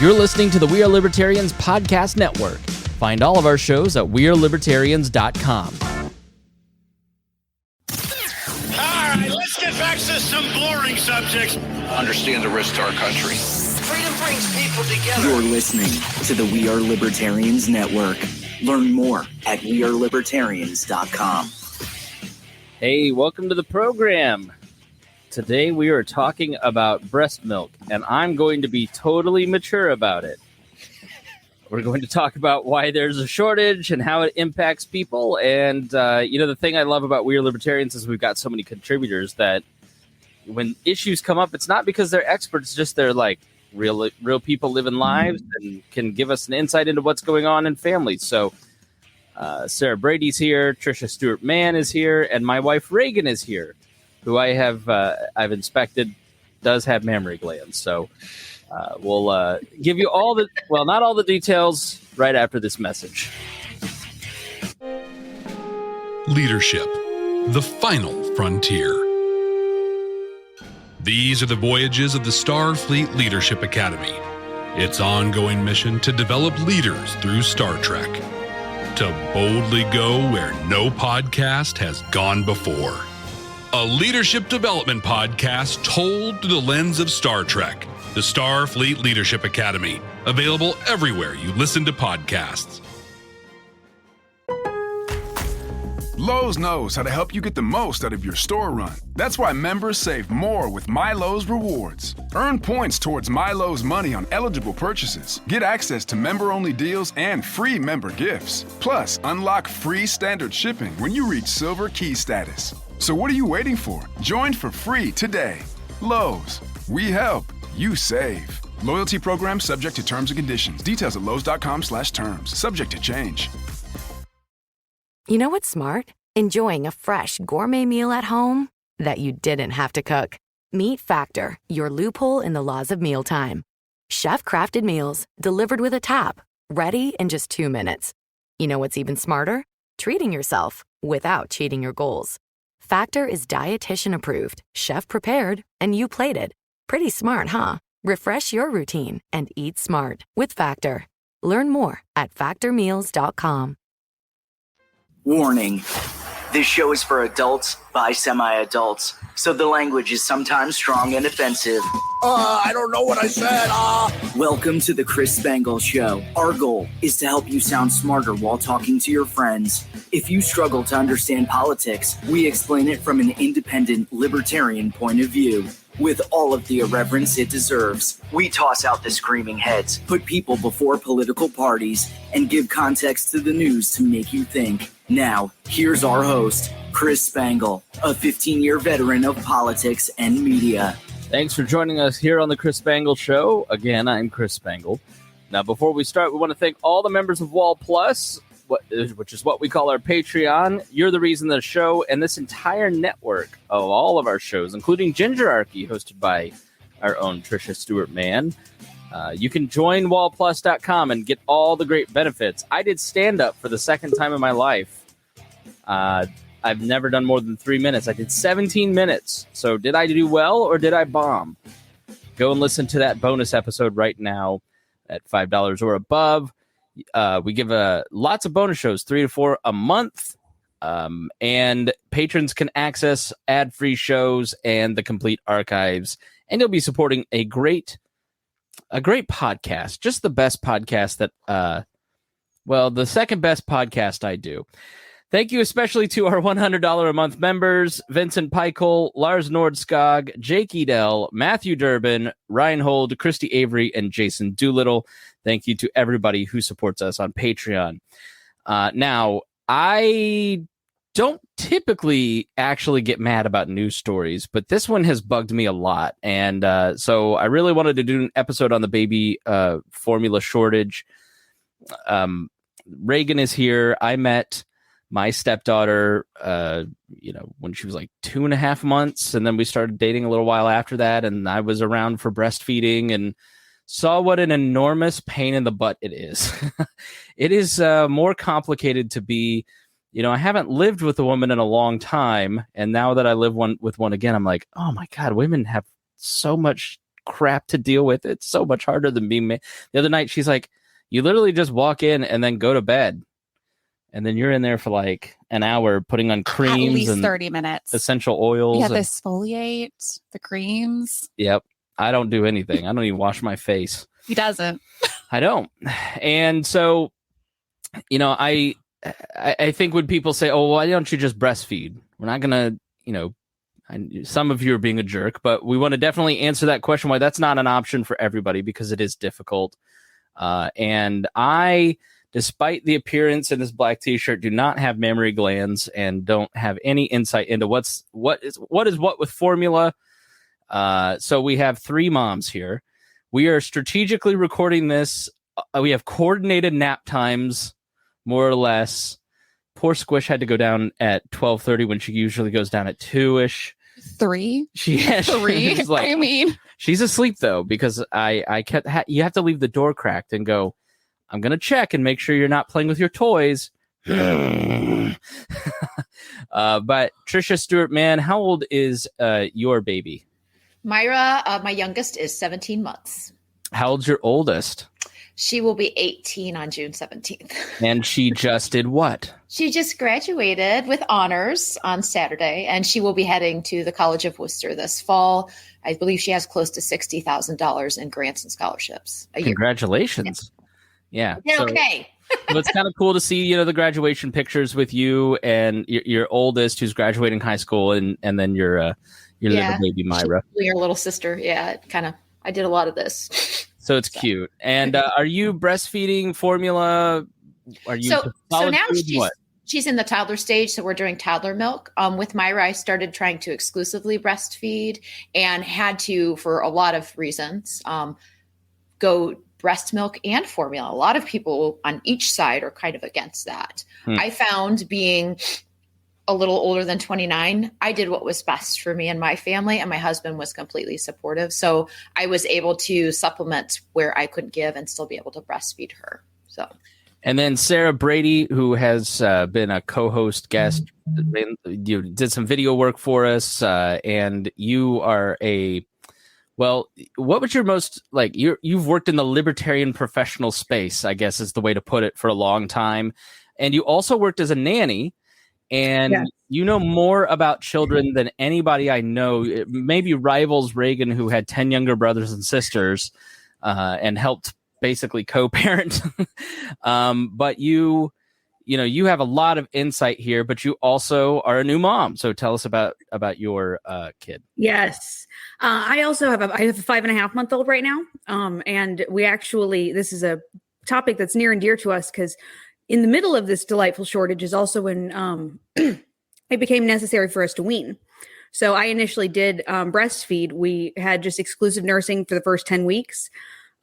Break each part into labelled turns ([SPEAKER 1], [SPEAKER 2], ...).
[SPEAKER 1] You're listening to the We Are Libertarians Podcast Network. Find all of our shows at wearelibertarians.com.
[SPEAKER 2] All right, let's get back to some boring subjects.
[SPEAKER 3] Understand the risk to our country.
[SPEAKER 2] Freedom brings people together.
[SPEAKER 4] You're listening to the We Are Libertarians Network. Learn more at wearelibertarians.com.
[SPEAKER 1] Hey, welcome to the program. Today we are talking about breast milk, and I'm going to be totally mature about it. We're going to talk about why there's a shortage and how it impacts people. And, the thing I love about We Are Libertarians is we've got so many contributors that when issues come up, it's not because they're experts, just they're like real people living lives and can give us an insight into what's going on in families. So Sarah Brady's here, Tricia Stuart-Mann is here, and my wife Reagan is here, who I've inspected, does have mammary glands. So we'll give you not all the details right after this message.
[SPEAKER 5] Leadership, the final frontier. These are the voyages of the Starfleet Leadership Academy, its ongoing mission to develop leaders through Star Trek, to boldly go where no podcast has gone before. A leadership development podcast told through the lens of Star Trek, the Starfleet Leadership Academy, available everywhere you listen to podcasts.
[SPEAKER 6] Lowe's knows how to help you get the most out of your store run. That's why members save more with MyLowe's Rewards. Earn points towards MyLowe's money on eligible purchases. Get access to member-only deals and free member gifts. Plus, unlock free standard shipping when you reach Silver Key status. So what are you waiting for? Join for free today. Lowe's. We help. You save. Loyalty program subject to terms and conditions. Details at lowes.com/terms. Subject to change.
[SPEAKER 7] You know what's smart? Enjoying a fresh gourmet meal at home that you didn't have to cook. Meet Factor, your loophole in the laws of mealtime. Chef-crafted meals delivered with a tap, ready in just 2 minutes. You know what's even smarter? Treating yourself without cheating your goals. Factor is dietitian approved, chef prepared, and you plated. Pretty smart, huh? Refresh your routine and eat smart with Factor. Learn more at factormeals.com.
[SPEAKER 4] Warning. This show is for adults by semi-adults, so the language is sometimes strong and offensive.
[SPEAKER 2] I don't know what I said.
[SPEAKER 4] Welcome to the Chris Spangle Show. Our goal is to help you sound smarter while talking to your friends. If you struggle to understand politics, we explain it from an independent, libertarian point of view. With all of the irreverence it deserves, we toss out the screaming heads, put people before political parties, and give context to the news to make you think. Now, here's our host, Chris Spangle, a 15-year veteran of politics and media.
[SPEAKER 1] Thanks for joining us here on the Chris Spangle Show. Again, I'm Chris Spangle. Now, before we start, we want to thank all the members of Wall Plus, which is what we call our Patreon. You're the reason the show and this entire network of all of our shows, including Gingerarchy, hosted by our own Tricia Stuart-Mann. You can join wallplus.com and get all the great benefits. I did stand-up for the second time in my life. I've never done more than 3 minutes. I did 17 minutes. So did I do well or did I bomb? Go and listen to that bonus episode right now at $5 or above. We give lots of bonus shows, 3 to 4 a month. And patrons can access ad-free shows and the complete archives. And you'll be supporting a great podcast, just the best podcast that, the second best podcast I do. Thank you especially to our $100 a month members, Vincent Peichel, Lars Nordskog, Jake Edel, Matthew Durbin, Ryan Hold, Christy Avery, and Jason Doolittle. Thank you to everybody who supports us on Patreon. Now, I don't typically actually get mad about news stories, but this one has bugged me a lot. And so I really wanted to do an episode on the baby formula shortage. Reagan is here. I met my stepdaughter, when she was like 2.5 months, and then we started dating a little while after that. And I was around for breastfeeding and saw what an enormous pain in the butt it is. It is more complicated to be, I haven't lived with a woman in a long time. And now that I live with one again, I'm like, oh my God, women have so much crap to deal with. It's so much harder than being the other night. She's like, you literally just walk in and then go to bed. And then you're in there for like an hour putting on creams.
[SPEAKER 8] At least
[SPEAKER 1] and
[SPEAKER 8] 30 minutes.
[SPEAKER 1] Essential oils.
[SPEAKER 8] Yeah, the exfoliate, the creams.
[SPEAKER 1] Yep. I don't do anything. I don't even wash my face.
[SPEAKER 8] He doesn't.
[SPEAKER 1] I don't. And so, you know, I think when people say, oh, why don't you just breastfeed? We're not going to, you know, some of you are being a jerk, but we want to definitely answer that question why that's not an option for everybody, because it is difficult. And I, despite the appearance in this black t-shirt, do not have mammary glands and don't have any insight into what is what with formula. So we have 3 moms here. We are strategically recording this. We have coordinated nap times, more or less. Poor Squish had to go down at 12:30 when she usually goes down at 2-ish.
[SPEAKER 8] 3?
[SPEAKER 1] She's
[SPEAKER 8] 3?
[SPEAKER 1] like,
[SPEAKER 8] I mean,
[SPEAKER 1] she's asleep though, because I kept you have to leave the door cracked and go, I'm going to check and make sure you're not playing with your toys. But Tricia Stuart-Mann, how old is your baby?
[SPEAKER 9] Myra, my youngest, is 17 months.
[SPEAKER 1] How old's your oldest?
[SPEAKER 9] She will be 18 on June 17th.
[SPEAKER 1] And she just did what?
[SPEAKER 9] She just graduated with honors on Saturday, and she will be heading to the College of Worcester this fall. I believe she has close to $60,000 in grants and scholarships a year.
[SPEAKER 1] Congratulations. Yeah.
[SPEAKER 9] Okay.
[SPEAKER 1] So it's kind of cool to see, you know, the graduation pictures with you and your oldest who's graduating high school, and then your little baby Myra.
[SPEAKER 9] Your little sister. Yeah, I did a lot of this.
[SPEAKER 1] So it's cute. And are you breastfeeding formula? Are you
[SPEAKER 9] so now
[SPEAKER 1] food?
[SPEAKER 9] She's in the toddler stage, so we're doing toddler milk. With Myra, I started trying to exclusively breastfeed and had to, for a lot of reasons, go breast milk and formula. A lot of people on each side are kind of against that. I found, being a little older than 29, I did what was best for me and my family, and my husband was completely supportive. So I was able to supplement where I couldn't give and still be able to breastfeed her. So.
[SPEAKER 1] And then Sarah Brady, who has been a co-host guest, you did some video work for us, and you are what was your most, like, you've worked in the libertarian professional space, I guess is the way to put it, for a long time. And you also worked as a nanny, and you know more about children than anybody I know. It maybe rivals Reagan, who had 10 younger brothers and sisters, and helped basically co-parent. But you have a lot of insight here, but you also are a new mom. So tell us about your kid.
[SPEAKER 10] Yes. I have a 5.5-month-old right now. And this is a topic that's near and dear to us, because in the middle of this delightful shortage is also when it became necessary for us to wean. So I initially did breastfeed. We had just exclusive nursing for the first 10 weeks.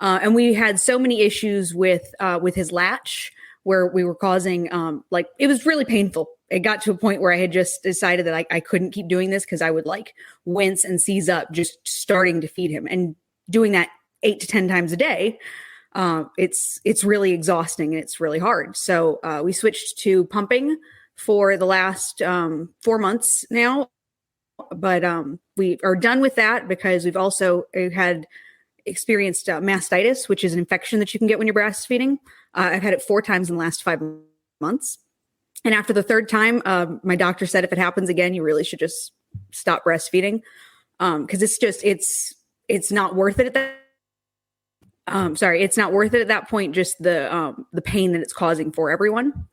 [SPEAKER 10] And we had so many issues with his latch, where we were causing, it was really painful. It got to a point where I had just decided that I couldn't keep doing this, because I would wince and seize up just starting to feed him, and doing that 8 to 10 times a day. It's really exhausting and it's really hard. So we switched to pumping for the last 4 months now, but we are done with that because we've also had experienced mastitis, which is an infection that you can get when you're breastfeeding. I've had it 4 times in the last 5 months. And after the 3rd time, my doctor said, if it happens again, you really should just stop breastfeeding. Cause it's not worth it at that. It's not worth it at that point, just the pain that it's causing for everyone.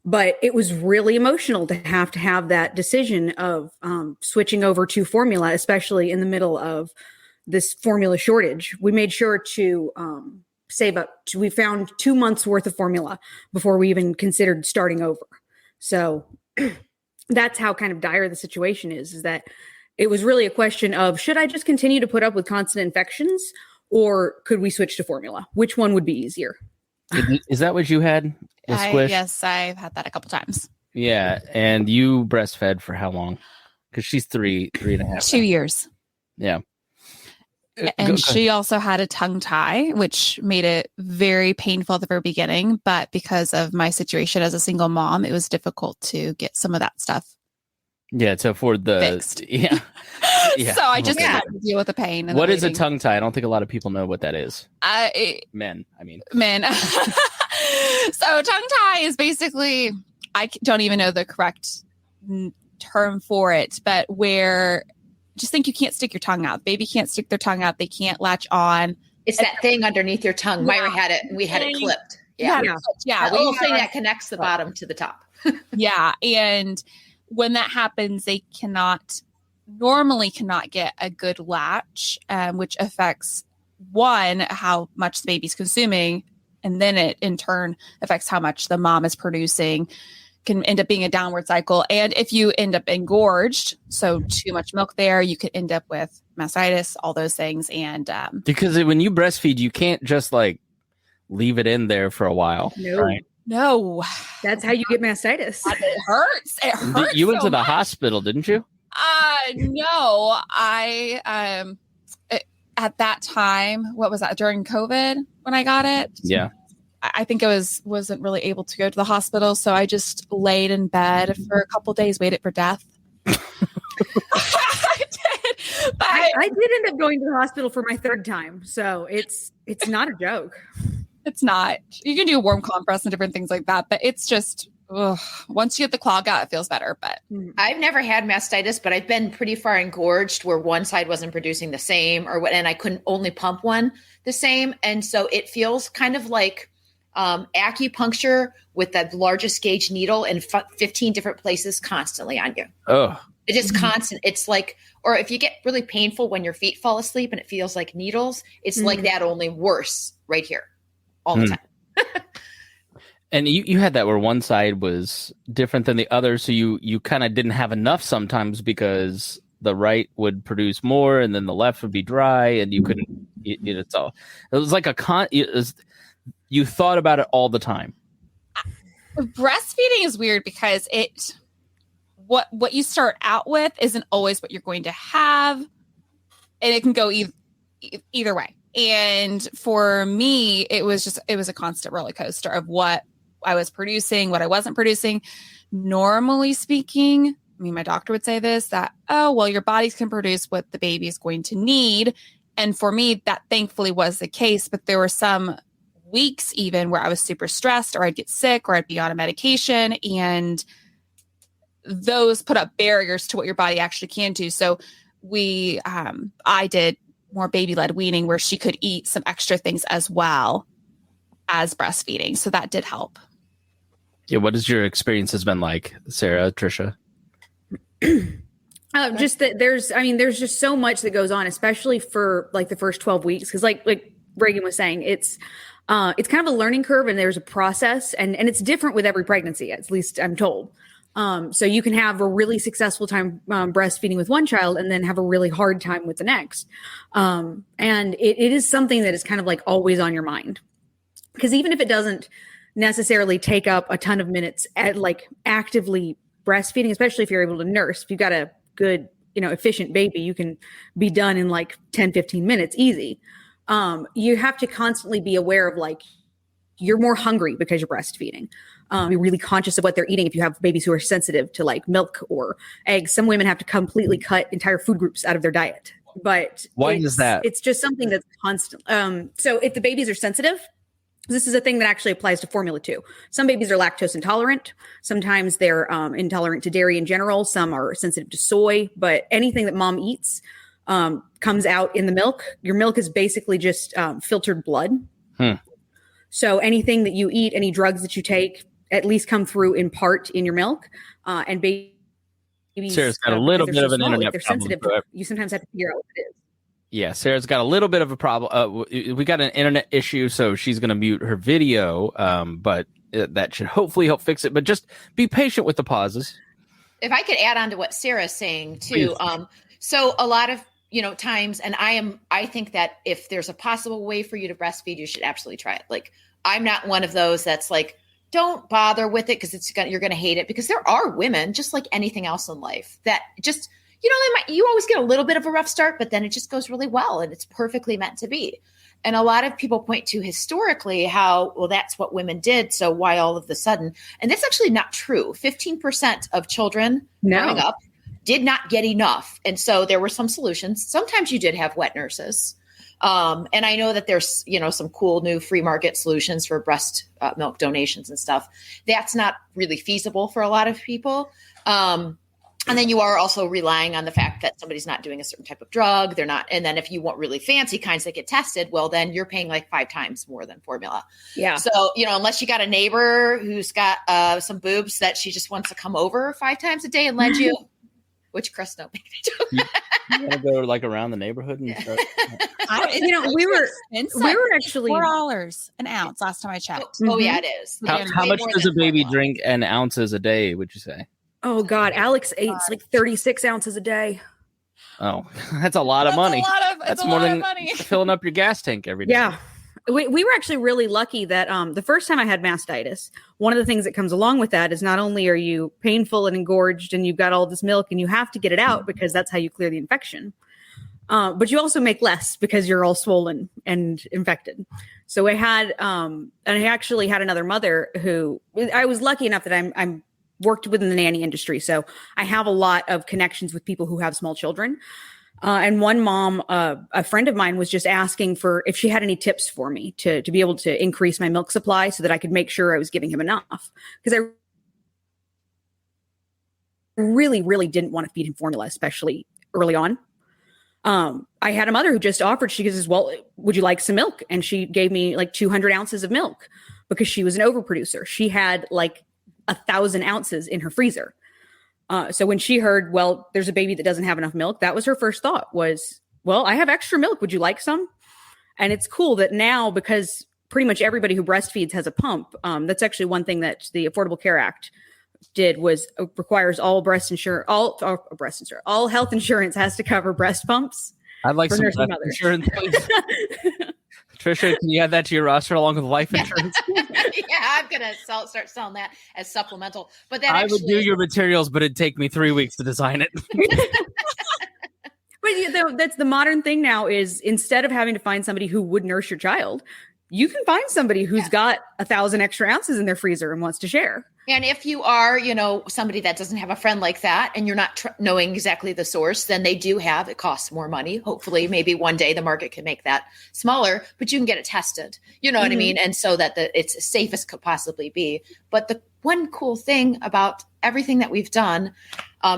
[SPEAKER 10] But it was really emotional to have that decision of switching over to formula, especially in the middle of this formula shortage. We made sure to save up. We found 2 months worth of formula before we even considered starting over. So that's how kind of dire the situation is that it was really a question of, should I just continue to put up with constant infections, or could we switch to formula? Which one would be easier?
[SPEAKER 1] Is that what you had?
[SPEAKER 8] Yes, I've had that a couple times.
[SPEAKER 1] Yeah. And you breastfed for how long? Because she's 3.5.
[SPEAKER 8] 2 years.
[SPEAKER 1] Yeah.
[SPEAKER 8] And she also had a tongue tie, which made it very painful at the very beginning. But because of my situation as a single mom, it was difficult to get some of that stuff
[SPEAKER 1] Yeah, to afford the
[SPEAKER 8] fixed.
[SPEAKER 1] Yeah.
[SPEAKER 8] So I just had to deal with the pain.
[SPEAKER 1] What is a tongue tie? I don't think a lot of people know what that is. Men.
[SPEAKER 8] So tongue tie is basically, I don't even know the correct term for it, but where just think you can't stick your tongue out. Baby can't stick their tongue out. They can't latch on.
[SPEAKER 9] It's that thing underneath your tongue. Myra had it, and we had it clipped. Yeah. The little thing that connects the bottom to the top.
[SPEAKER 8] Yeah. And when that happens, they normally cannot get a good latch, which affects how much the baby's consuming. And then it in turn affects how much the mom is producing, can end up being a downward cycle. And if you end up engorged, so too much milk there, you could end up with mastitis, all those things. And
[SPEAKER 1] because when you breastfeed, you can't just like leave it in there for a while.
[SPEAKER 10] No.
[SPEAKER 1] Right?
[SPEAKER 8] No.
[SPEAKER 10] That's how you get mastitis.
[SPEAKER 8] It hurts. It hurts.
[SPEAKER 1] You went
[SPEAKER 8] so
[SPEAKER 1] to the
[SPEAKER 8] much.
[SPEAKER 1] hospital, didn't you?
[SPEAKER 8] No. I at that time, what was that, during COVID when I got it?
[SPEAKER 1] Yeah.
[SPEAKER 8] I think I wasn't really able to go to the hospital, so I just laid in bed for a couple days, waited for death. I did. But
[SPEAKER 10] I did end up going to the hospital for my third time, so it's not a joke.
[SPEAKER 8] It's not. You can do a warm compress and different things like that, but it's just once you get the clog out, it feels better. But
[SPEAKER 9] I've never had mastitis, but I've been pretty far engorged where one side wasn't producing the same, and I couldn't only pump one the same, and so it feels kind of like acupuncture with the largest gauge needle in 15 different places constantly on you.
[SPEAKER 1] Oh,
[SPEAKER 9] it's just constant. It's like, or if you get really painful when your feet fall asleep and it feels like needles, it's like that, only worse right here all the time.
[SPEAKER 1] And you had that where one side was different than the other. So you kind of didn't have enough sometimes because the right would produce more and then the left would be dry and you couldn't, it was like you thought about it all the time.
[SPEAKER 8] Breastfeeding is weird because what you start out with isn't always what you're going to have, and it can go either way. And for me, it was a constant roller coaster of what I was producing, what I wasn't producing. Normally speaking, I mean, my doctor would say this, that, oh, well, your bodies can produce what the baby is going to need. And for me, that thankfully was the case. But there were some weeks even where I was super stressed, or I'd get sick, or I'd be on a medication, and those put up barriers to what your body actually can do. So I did more baby-led weaning where she could eat some extra things as well as breastfeeding. So that did help.
[SPEAKER 1] Yeah. What has your experience has been like, Sarah, Tricia?
[SPEAKER 10] Just that there's just so much that goes on, especially for like the first 12 weeks. Cause like Reagan was saying, it's kind of a learning curve and there's a process and it's different with every pregnancy, at least I'm told. So you can have a really successful time breastfeeding with one child and then have a really hard time with the next. And it is something that is kind of like always on your mind, because even if it doesn't necessarily take up a ton of minutes at like actively breastfeeding, especially if you're able to nurse, if you've got a good, efficient baby, you can be done in like 10, 15 minutes easy. You have to constantly be aware of like, you're more hungry because you're breastfeeding. You're really conscious of what they're eating. If you have babies who are sensitive to like milk or eggs, some women have to completely cut entire food groups out of their diet. But
[SPEAKER 1] why is that?
[SPEAKER 10] It's just something that's constant. So if the babies are sensitive, this is a thing that actually applies to formula too. Some babies are lactose intolerant. Sometimes they're intolerant to dairy in general. Some are sensitive to soy, but anything that mom eats comes out in the milk. Your milk is basically just filtered blood. So anything that you eat, any drugs that you take, at least come through in part in your milk. And babies,
[SPEAKER 1] Sarah's got a little bit of an internet
[SPEAKER 10] they're
[SPEAKER 1] problem.
[SPEAKER 10] sensitive to it. You sometimes have to figure out what it is.
[SPEAKER 1] Yeah, Sarah's got a little bit of a problem. We got an internet issue, so she's going to mute her video, but that should hopefully help fix it. But just be patient with the pauses.
[SPEAKER 9] If I could add on to what Sarah's saying too. So a lot of, times, and I think that if there's a possible way for you to breastfeed, you should absolutely try it. Like, I'm not one of those that's like, don't bother with it because you're going to hate it, because there are women, just like anything else in life, that just, you always get a little bit of a rough start, but then it just goes really well and it's perfectly meant to be. And a lot of people point to historically how, well, that's what women did. So why all of the sudden? And that's actually not true. 15% of children growing up did not get enough. And so there were some solutions. Sometimes you did have wet nurses. And I know that there's, some cool new free market solutions for breast milk donations and stuff. That's not really feasible for a lot of people. And then you are also relying on the fact that somebody's not doing a certain type of drug. They're not. And then if you want really fancy kinds that get tested, well, then you're paying like 5 times more than formula.
[SPEAKER 10] Yeah.
[SPEAKER 9] So, unless you got a neighbor who's got some boobs that she just wants to come over 5 times a day and lend you, which Chris, don't make me joke.
[SPEAKER 1] You want to go like around the neighborhood and start?
[SPEAKER 10] we were actually
[SPEAKER 8] $4 an ounce last time I checked.
[SPEAKER 9] Oh yeah, it is.
[SPEAKER 1] How much does a baby drink in ounces a day, would you say?
[SPEAKER 10] Oh God, Alex ate like 36 ounces a day.
[SPEAKER 1] Oh, that's a lot of money.
[SPEAKER 8] That's
[SPEAKER 1] more than
[SPEAKER 8] money.
[SPEAKER 1] filling up your gas tank every day.
[SPEAKER 10] Yeah. We were actually really lucky that the first time I had mastitis, one of the things that comes along with that is not only are you painful and engorged and you've got all this milk and you have to get it out because that's how you clear the infection. But you also make less because you're all swollen and infected. So I had, and I actually had another mother who I was lucky enough that I'm worked within the nanny industry. So I have a lot of connections with people who have small children. And one mom, a friend of mine was just asking for if she had any tips for me to be able to increase my milk supply so that I could make sure I was giving him enough. Because I really, really didn't want to feed him formula, especially early on. I had a mother who just offered, she says, well, would you like some milk? And she gave me like 200 ounces of milk because she was an overproducer. She had like 1,000 ounces in her freezer. So when she heard, well, there's a baby that doesn't have enough milk, that was her first thought was, well, I have extra milk. Would you like some? And it's cool that now, because pretty much everybody who breastfeeds has a pump. That's actually one thing that the Affordable Care Act did was requires all all health insurance has to cover breast pumps.
[SPEAKER 1] I'd like some
[SPEAKER 10] nursing
[SPEAKER 1] breast
[SPEAKER 10] mothers.
[SPEAKER 1] insurance, please. Tricia, can you add that to your roster along with life insurance?
[SPEAKER 9] Yeah, I'm gonna start selling that as supplemental. But that
[SPEAKER 1] I would do your materials, but it'd take me 3 weeks to design it.
[SPEAKER 10] But that's the modern thing now is instead of having to find somebody who would nurse your child, you can find somebody who's got 1,000 extra ounces in their freezer and wants to share.
[SPEAKER 9] And if you are, somebody that doesn't have a friend like that and you're not knowing exactly the source, then they do have, it costs more money. Hopefully, maybe one day the market can make that smaller, but you can get it tested. You know what I mean? And so that it's as safe as could possibly be. But the one cool thing about everything that we've done,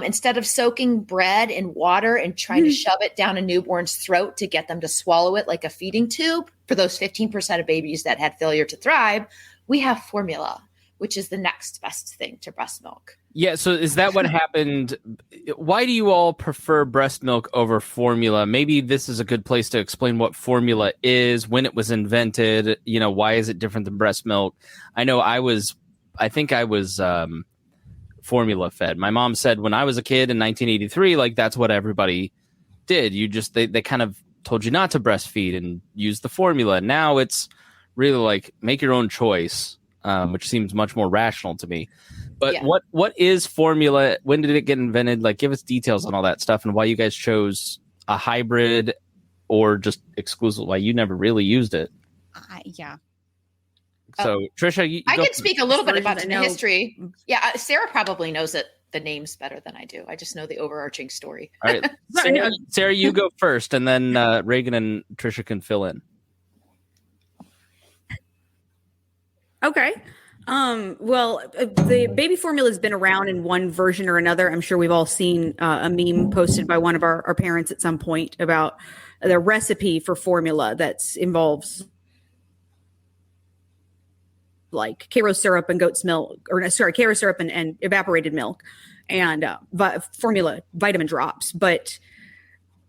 [SPEAKER 9] instead of soaking bread in water and trying to shove it down a newborn's throat to get them to swallow it like a feeding tube, for those 15% of babies that had failure to thrive, we have formula, which is the next best thing to breast milk.
[SPEAKER 1] Yeah, so is that what happened? Why do you all prefer breast milk over formula? Maybe this is a good place to explain what formula is, when it was invented, why is it different than breast milk? I know I think I was formula fed. My mom said when I was a kid in 1983, like that's what everybody did. They kind of told you not to breastfeed and use the formula. Now it's really like make your own choice. Which seems much more rational to me. But what is formula? When did it get invented? Like, give us details on all that stuff and why you guys chose a hybrid or just exclusive. Why you never really used it?
[SPEAKER 8] Yeah.
[SPEAKER 1] So, Tricia,
[SPEAKER 9] I can speak a little bit about the history. Yeah, Sarah probably knows the names better than I do. I just know the overarching story.
[SPEAKER 1] All right, Sarah, you go first, and then Reagan and Tricia can fill in.
[SPEAKER 10] Okay. Well, the baby formula has been around in one version or another. I'm sure we've all seen a meme posted by one of our parents at some point about the recipe for formula that involves like Karo syrup and goat's milk, Karo syrup and evaporated milk and formula vitamin drops. But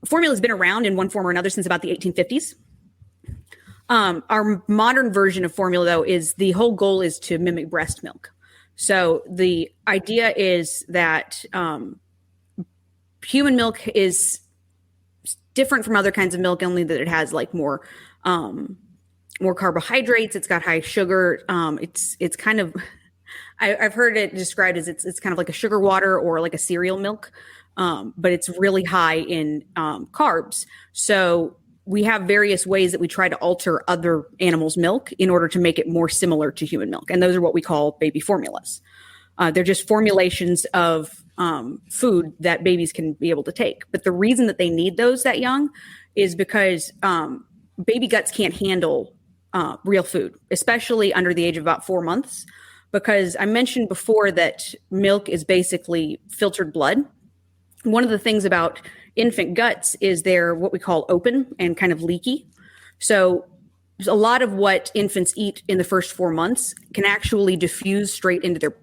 [SPEAKER 10] formula has been around in one form or another since about the 1850s. Our modern version of formula, though, is the whole goal is to mimic breast milk. So the idea is that human milk is different from other kinds of milk, only that it has like more carbohydrates. It's got high sugar. It's kind of I've heard it described as it's kind of like a sugar water or like a cereal milk, but it's really high in carbs. So we have various ways that we try to alter other animals' milk in order to make it more similar to human milk. And those are what we call baby formulas. They're just formulations of food that babies can be able to take. But the reason that they need those that young is because baby guts can't handle real food, especially under the age of about 4 months. Because I mentioned before that milk is basically filtered blood. One of the things about infant guts is they're what we call open and kind of leaky. So a lot of what infants eat in the first 4 months can actually diffuse straight into their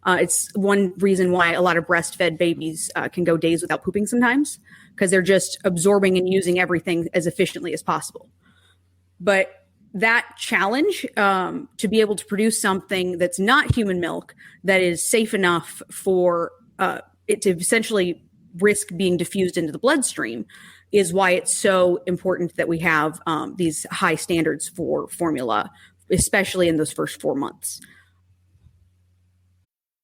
[SPEAKER 10] it's one reason why a lot of breastfed babies can go days without pooping sometimes, because they're just absorbing and using everything as efficiently as possible. But that challenge to be able to produce something that's not human milk, that is safe enough for it to essentially risk being diffused into the bloodstream, is why it's so important that we have these high standards for formula, especially in those first 4 months.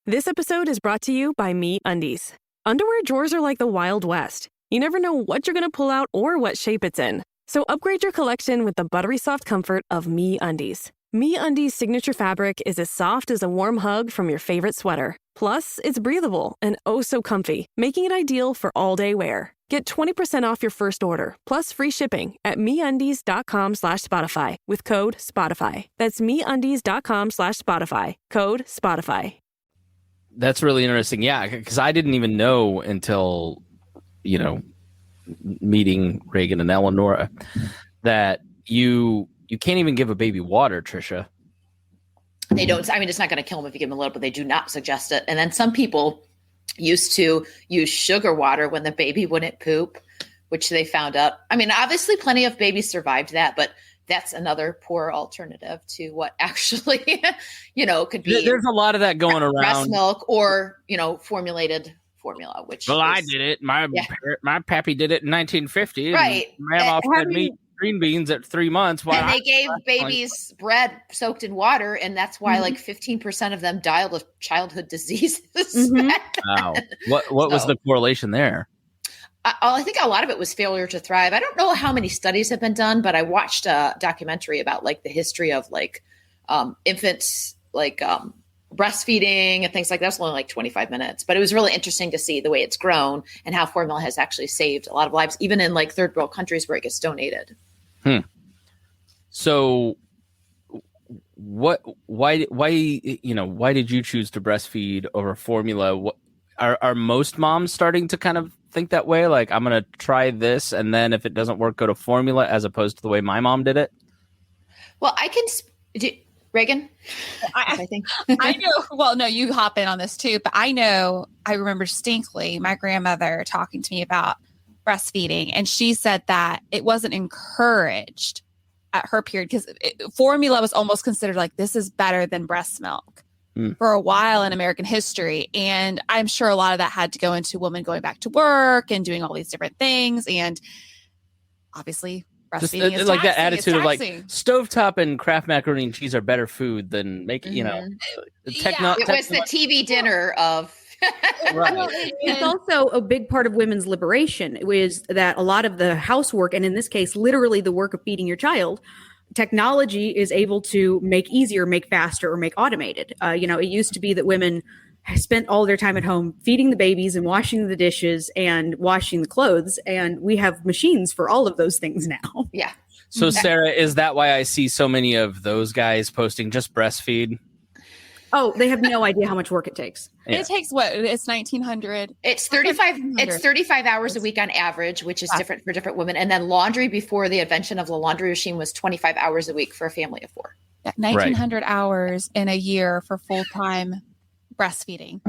[SPEAKER 11] This episode is brought to you by MeUndies. Underwear drawers are like the Wild West. You never know what you're going to pull out or what shape it's in. So upgrade your collection with the buttery soft comfort of MeUndies. MeUndies' signature fabric is as soft as a warm hug from your favorite sweater. Plus, it's breathable and oh so comfy, making it ideal for all-day wear. Get 20% off your first order, plus free shipping at MeUndies.com/Spotify with code SPOTIFY. That's MeUndies.com/Spotify, code SPOTIFY.
[SPEAKER 1] That's really interesting. Yeah, because I didn't even know until, meeting Reagan and Eleonora that you can't even give a baby water, Tricia.
[SPEAKER 9] They don't. I mean, it's not going to kill them if you give them a little, but they do not suggest it. And then some people used to use sugar water when the baby wouldn't poop, which they found out. I mean, obviously plenty of babies survived that, but that's another poor alternative to what actually, could be.
[SPEAKER 1] There's a lot of that going around.
[SPEAKER 9] Breast milk or, formulated formula, which
[SPEAKER 1] I did it. My pappy did it in 1950.
[SPEAKER 9] Right.
[SPEAKER 1] Grandma fed me green beans at 3 months.
[SPEAKER 9] And they gave babies bread soaked in water, and that's why 15% of them died of childhood diseases.
[SPEAKER 10] Mm-hmm.
[SPEAKER 1] Wow. What was the correlation there?
[SPEAKER 9] I think a lot of it was failure to thrive. I don't know how many studies have been done, but I watched a documentary about the history of infants, breastfeeding and things like that. It was only 25 minutes, but it was really interesting to see the way it's grown and how formula has actually saved a lot of lives, even in third world countries where it gets donated.
[SPEAKER 1] So why did you choose to breastfeed over formula? Are most moms starting to kind of think that way? Like, I'm going to try this, and then if it doesn't work, go to formula, as opposed to the way my mom did it?
[SPEAKER 9] Well, I can Reagan,
[SPEAKER 8] I think I know. Well, no, you hop in on this too, but I remember distinctly my grandmother talking to me about breastfeeding, and she said that it wasn't encouraged at her period because formula was almost considered this is better than breast milk for a while in American history. And I'm sure a lot of that had to go into women going back to work and doing all these different things. And obviously breastfeeding is
[SPEAKER 1] like
[SPEAKER 8] taxing,
[SPEAKER 1] that attitude of stovetop and Kraft macaroni and cheese are better food than making,
[SPEAKER 9] it was the TV dinner of.
[SPEAKER 10] Right. It's also a big part of women's liberation is that a lot of the housework, and in this case, literally the work of feeding your child, technology is able to make easier, make faster, or make automated. It used to be that women spent all their time at home feeding the babies and washing the dishes and washing the clothes. And we have machines for all of those things now.
[SPEAKER 9] Yeah.
[SPEAKER 1] So Sarah, is that why I see so many of those guys posting just breastfeed?
[SPEAKER 10] Oh, they have no idea how much work it takes.
[SPEAKER 8] Yeah. It takes what? It's 1900.
[SPEAKER 9] It's 35. It's 35 hours a week on average, which is different for different women. And then laundry before the invention of the laundry machine was 25 hours a week for a family of 4.
[SPEAKER 8] 1900 hours in a year for full-time breastfeeding.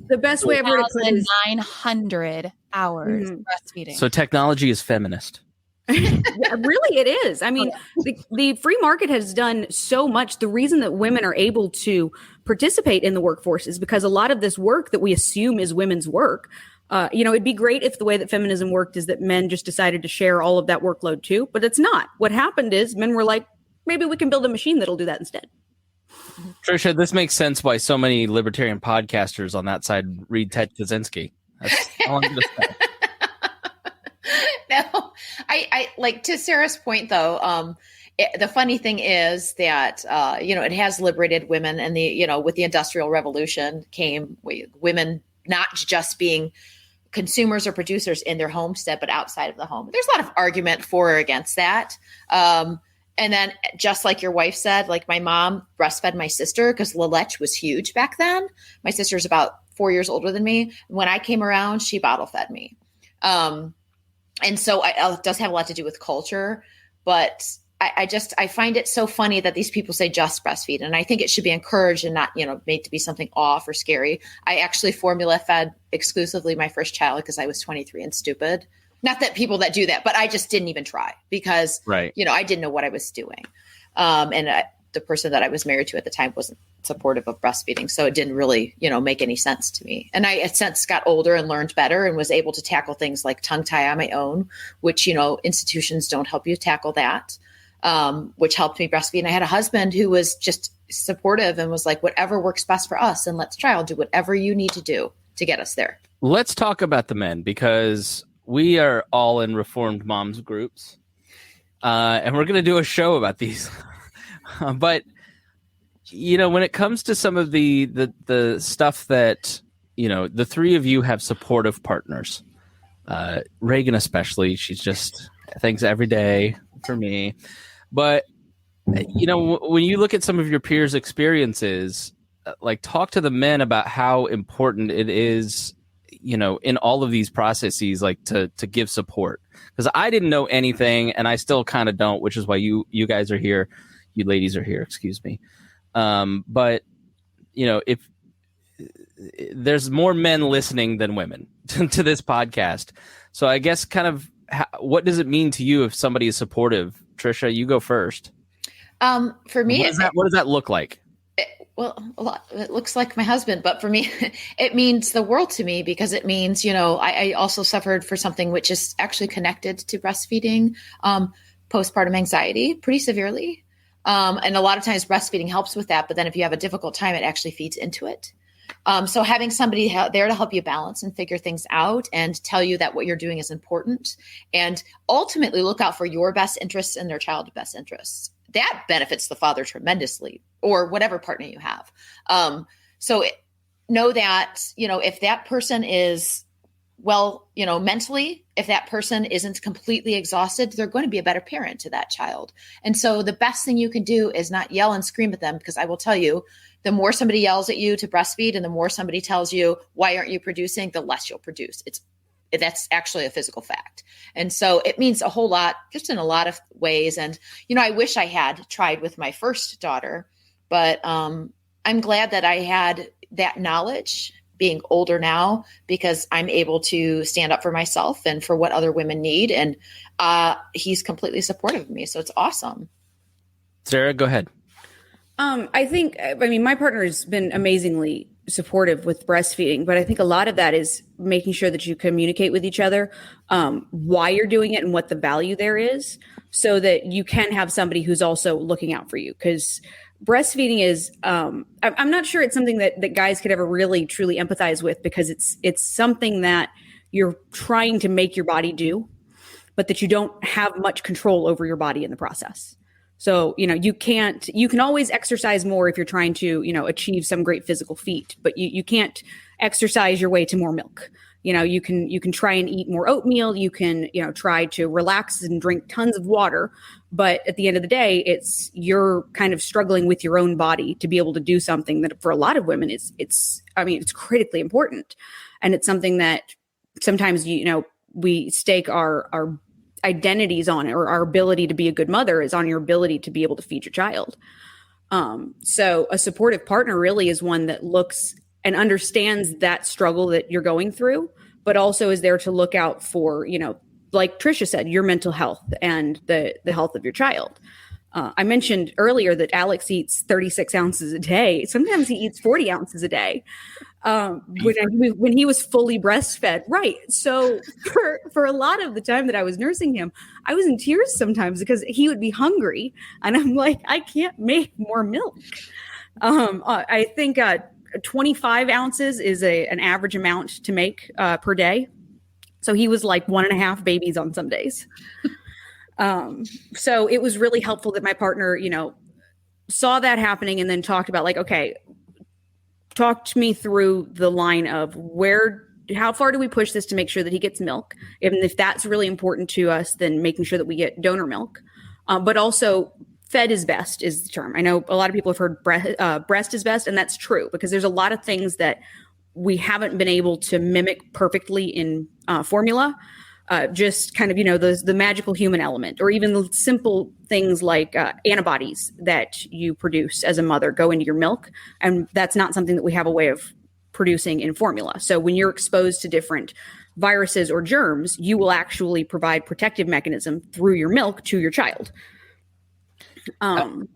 [SPEAKER 10] The best way I've heard to put it is
[SPEAKER 8] 900 hours breastfeeding.
[SPEAKER 1] So technology is feminist.
[SPEAKER 10] Yeah, really, it is. I mean, the free market has done so much. The reason that women are able to participate in the workforce is because a lot of this work that we assume is women's work. It'd be great if the way that feminism worked is that men just decided to share all of that workload too, but it's not. What happened is men were like, maybe we can build a machine that'll do that instead.
[SPEAKER 1] Tricia, this makes sense why so many libertarian podcasters on that side read Ted Kaczynski. That's all I'm going to say.
[SPEAKER 9] No, I like to Sarah's point though. the funny thing is that, it has liberated women, and with the Industrial Revolution came women not just being consumers or producers in their homestead, but outside of the home. There's a lot of argument for or against that. And then just like your wife said, like my mom breastfed my sister because Lalech was huge back then. My sister's about 4 years older than me. When I came around, she bottle fed me. And so it does have a lot to do with culture, but I find it so funny that these people say just breastfeed. And I think it should be encouraged and not, made to be something off or scary. I actually formula fed exclusively my first child because I was 23 and stupid. Not that people that do that, but I just didn't even try because, I didn't know what I was doing. The person that I was married to at the time wasn't supportive of breastfeeding. So it didn't really, make any sense to me. And I since got older and learned better and was able to tackle things like tongue tie on my own, which, institutions don't help you tackle that, which helped me breastfeed. And I had a husband who was just supportive and was like, whatever works best for us. And let's try. I'll do whatever you need to do to get us there.
[SPEAKER 1] Let's talk about the men, because we are all in Reformed Moms groups, and we're going to do a show about these. But, when it comes to some of the stuff that, the three of you have supportive partners, Reagan especially, she's just thanks every day for me. But, when you look at some of your peers' experiences, like talk to the men about how important it is, in all of these processes, like to give support, because I didn't know anything and I still kind of don't, which is why you guys are here. You ladies are here, excuse me. But if there's more men listening than women to this podcast. So I guess kind of what does it mean to you if somebody is supportive? Tricia, you go first.
[SPEAKER 9] For me,
[SPEAKER 1] what does that look like?
[SPEAKER 9] It looks like my husband, but for me, it means the world to me because it means, I also suffered for something which is actually connected to breastfeeding, postpartum anxiety pretty severely. And a lot of times breastfeeding helps with that. But then if you have a difficult time, it actually feeds into it. So having somebody there to help you balance and figure things out and tell you that what you're doing is important and ultimately look out for your best interests and their child's best interests. That benefits the father tremendously, or whatever partner you have. Know that, if that person is mentally, if that person isn't completely exhausted, they're going to be a better parent to that child. And so the best thing you can do is not yell and scream at them, because I will tell you, the more somebody yells at you to breastfeed and the more somebody tells you, why aren't you producing, the less you'll produce. That's actually a physical fact. And so it means a whole lot, just in a lot of ways. And, I wish I had tried with my first daughter, but I'm glad that I had that knowledge being older now, because I'm able to stand up for myself and for what other women need. And he's completely supportive of me. So it's awesome.
[SPEAKER 1] Sarah, go ahead.
[SPEAKER 10] My partner has been amazingly supportive with breastfeeding, but I think a lot of that is making sure that you communicate with each other, why you're doing it and what the value there is, so that you can have somebody who's also looking out for you. Because breastfeeding is, I'm not sure it's something that guys could ever really truly empathize with, because it's something that you're trying to make your body do, but that you don't have much control over your body in the process. So, you can always exercise more if you're trying to, achieve some great physical feat, but you can't exercise your way to more milk. You can try and eat more oatmeal. You can, try to relax and drink tons of water. But at the end of the day, you're kind of struggling with your own body to be able to do something that for a lot of women it's critically important. And it's something that sometimes, we stake our identities on it, or our ability to be a good mother is on your ability to be able to feed your child. So a supportive partner really is one that looks and understands that struggle that you're going through, but also is there to look out for, like Tricia said, your mental health and the health of your child. I mentioned earlier that Alex eats 36 ounces a day. Sometimes he eats 40 ounces a day. When he was fully breastfed. Right. So for a lot of the time that I was nursing him, I was in tears sometimes because he would be hungry. And I'm like, I can't make more milk. I think 25 ounces is an average amount to make per day. So he was like 1.5 babies on some days. So it was really helpful that my partner, saw that happening and then talked about like, okay, talked me through the line of how far do we push this to make sure that he gets milk? And if that's really important to us, then making sure that we get donor milk, but also fed is best is the term. I know a lot of people have heard breast is best, and that's true because there's a lot of things that we haven't been able to mimic perfectly in formula. Just kind of, the magical human element, or even the simple things like antibodies that you produce as a mother go into your milk. And that's not something that we have a way of producing in formula. So when you're exposed to different viruses or germs, you will actually provide protective mechanism through your milk to your child.
[SPEAKER 1] Go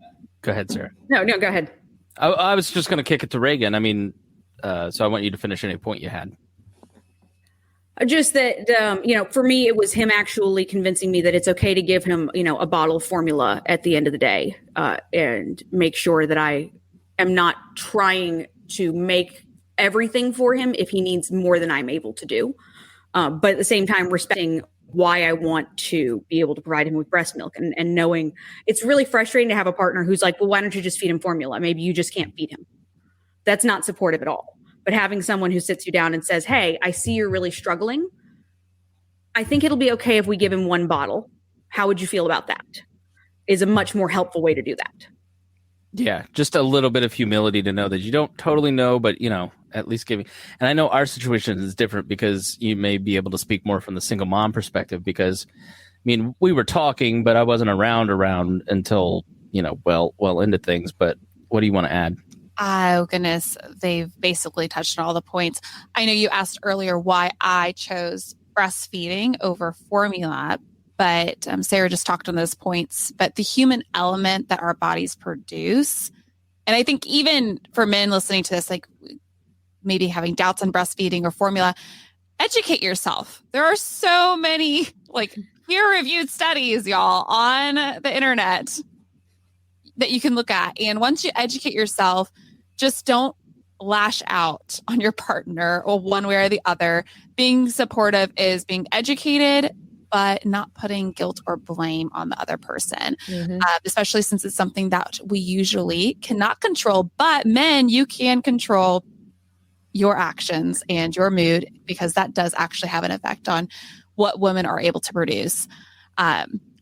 [SPEAKER 1] ahead, Sarah.
[SPEAKER 10] No, go ahead.
[SPEAKER 1] I was just going to kick it to Reagan. I mean, so I want you to finish any point you had.
[SPEAKER 10] Just that, for me, it was him actually convincing me that it's okay to give him, a bottle of formula at the end of the day, and make sure that I am not trying to make everything for him if he needs more than I'm able to do. But at the same time, respecting why I want to be able to provide him with breast milk and knowing it's really frustrating to have a partner who's like, well, why don't you just feed him formula? Maybe you just can't feed him. That's not supportive at all. But having someone who sits you down and says, hey, I see you're really struggling. I think it'll be okay if we give him one bottle. How would you feel about that? Is a much more helpful way to do that.
[SPEAKER 1] Yeah, just a little bit of humility to know that you don't totally know, but, at least giving. And I know our situation is different because you may be able to speak more from the single mom perspective because, we were talking, but I wasn't around until, well into things. But what do you want to add?
[SPEAKER 8] Oh, goodness. They've basically touched on all the points. I know you asked earlier why I chose breastfeeding over formula, but Sarah just talked on those points. But the human element that our bodies produce, and I think even for men listening to this, like maybe having doubts on breastfeeding or formula, educate yourself. There are so many like peer-reviewed studies, y'all, on the internet that you can look at. And once you educate yourself, just don't lash out on your partner or one way or the other. Being supportive is being educated, but not putting guilt or blame on the other person, especially since it's something that we usually cannot control. But men, you can control your actions and your mood because that does actually have an effect on what women are able to produce.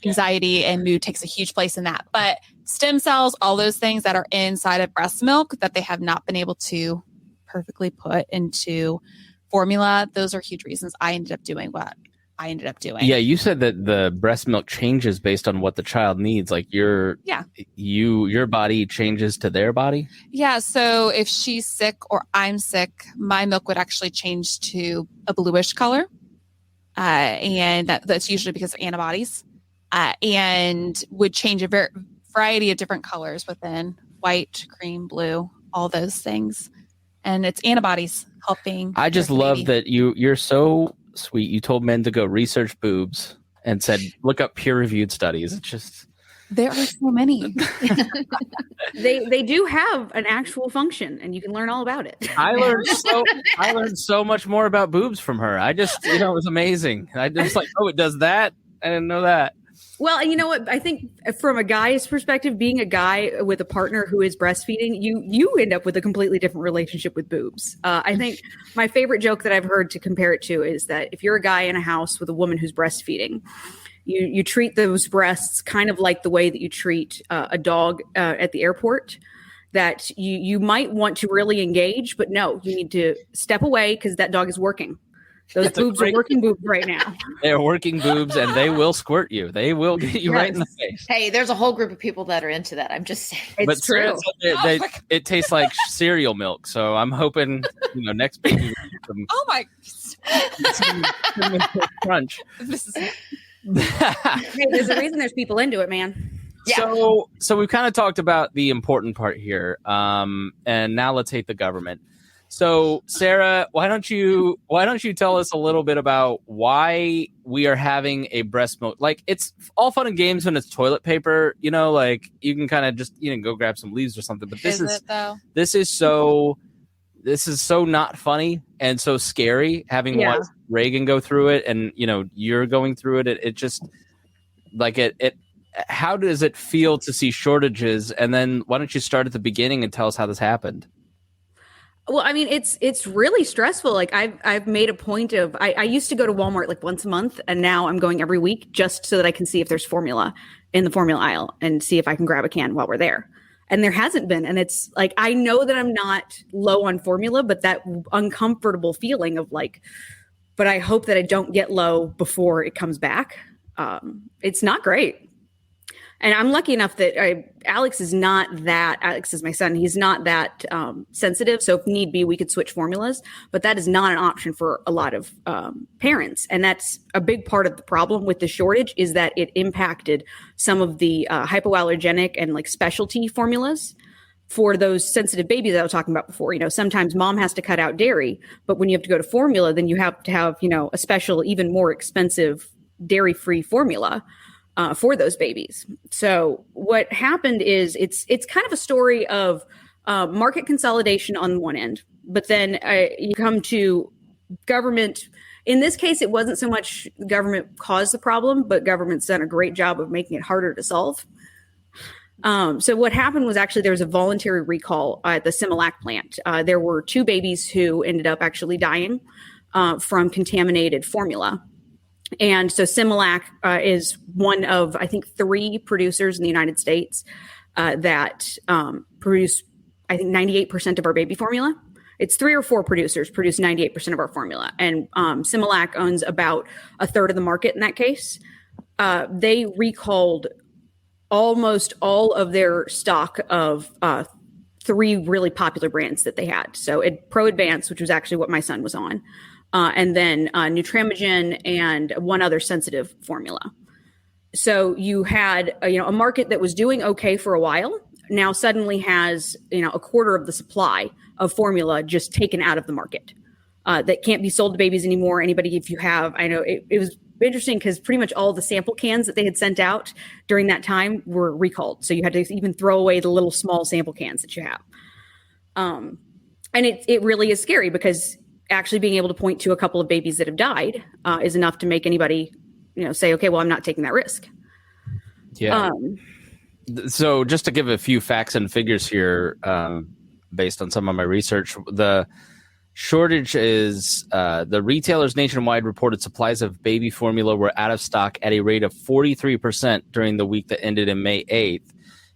[SPEAKER 8] Anxiety and mood takes a huge place in that. But stem cells, all those things that are inside of breast milk that they have not been able to perfectly put into formula, those are huge reasons I ended up doing what I ended up doing.
[SPEAKER 1] Yeah, you said that the breast milk changes based on what the child needs. Like your body changes to their body?
[SPEAKER 8] Yeah, so if she's sick or I'm sick, my milk would actually change to a bluish color. And that's usually because of antibodies. And would change a variety of different colors within white, cream, blue, all those things. And it's antibodies helping.
[SPEAKER 1] I just love that you're so sweet. You told men to go research boobs and said, look up peer-reviewed studies. It's just...
[SPEAKER 8] There are so many.
[SPEAKER 10] They do have an actual function, and you can learn all about it.
[SPEAKER 1] I learned so much more about boobs from her. I just, it was amazing. I just like, oh, it does that. I didn't know that.
[SPEAKER 10] Well, and you know what? I think from a guy's perspective, being a guy with a partner who is breastfeeding, you end up with a completely different relationship with boobs. I think my favorite joke that I've heard to compare it to is that if you're a guy in a house with a woman who's breastfeeding, you treat those breasts kind of like the way that you treat a dog at the airport, that you might want to really engage, but no, you need to step away because that dog is working. Those boobs are working boobs right now.
[SPEAKER 1] They're working boobs, and they will squirt you. They will get you right in the face.
[SPEAKER 9] Hey, there's a whole group of people that are into that. I'm just saying.
[SPEAKER 10] It's true.
[SPEAKER 1] It tastes like cereal milk, so I'm hoping next baby.
[SPEAKER 8] Oh my!
[SPEAKER 1] Some crunch.
[SPEAKER 10] Hey, there's a reason there's people into it, man.
[SPEAKER 1] Yeah. So we've kind of talked about the important part here, and now let's hate the government. So, Sarah, why don't you tell us a little bit about why we are having a breast milk? Like, it's all fun and games when it's toilet paper, like you can kind of just go grab some leaves or something. But this is so not funny and so scary. Having watched Reagan go through it, and you're going through it. It just Like how does it feel to see shortages? And then why don't you start at the beginning and tell us how this happened?
[SPEAKER 10] Well, I mean, it's really stressful. Like I've made a point of, I used to go to Walmart like once a month, and now I'm going every week just so that I can see if there's formula in the formula aisle and see if I can grab a can while we're there. And there hasn't been. And it's like, I know that I'm not low on formula, but that uncomfortable feeling of like, but I hope that I don't get low before it comes back. It's not great. And I'm lucky enough that Alex is my son. He's not that sensitive. So if need be, we could switch formulas. But that is not an option for a lot of parents. And that's a big part of the problem with the shortage, is that it impacted some of the hypoallergenic and like specialty formulas for those sensitive babies that I was talking about before. You know, sometimes mom has to cut out dairy, but when you have to go to formula, then you have to have, you know, a special, even more expensive dairy-free formula for those babies. So what happened is it's kind of a story of market consolidation on one end, but then you come to government. In this case, it wasn't so much government caused the problem, but government's done a great job of making it harder to solve. So what happened was actually there was a voluntary recall at the Similac plant. There were 2 babies who ended up actually dying from contaminated formula. And so Similac is one of, I think, 3 producers in the United States that produce, I think, 98% of our baby formula. It's 3 or 4 producers produce 98% of our formula. And Similac owns about a third of the market in that case. They recalled almost all of their stock of 3 really popular brands that they had. So Pro Advance, which was actually what my son was on. And then Nutramigen and one other sensitive formula. So you had a market that was doing okay for a while, now suddenly has a quarter of the supply of formula just taken out of the market that can't be sold to babies anymore. Anybody, if you have, I know it was interesting because pretty much all the sample cans that they had sent out during that time were recalled. So you had to even throw away the little small sample cans that you have. And it really is scary because actually being able to point to a couple of babies that have died is enough to make anybody, say, okay, well, I'm not taking that risk.
[SPEAKER 1] Yeah. So just to give a few facts and figures here, based on some of my research, the shortage is the retailers nationwide reported supplies of baby formula were out of stock at a rate of 43% during the week that ended in May 8th,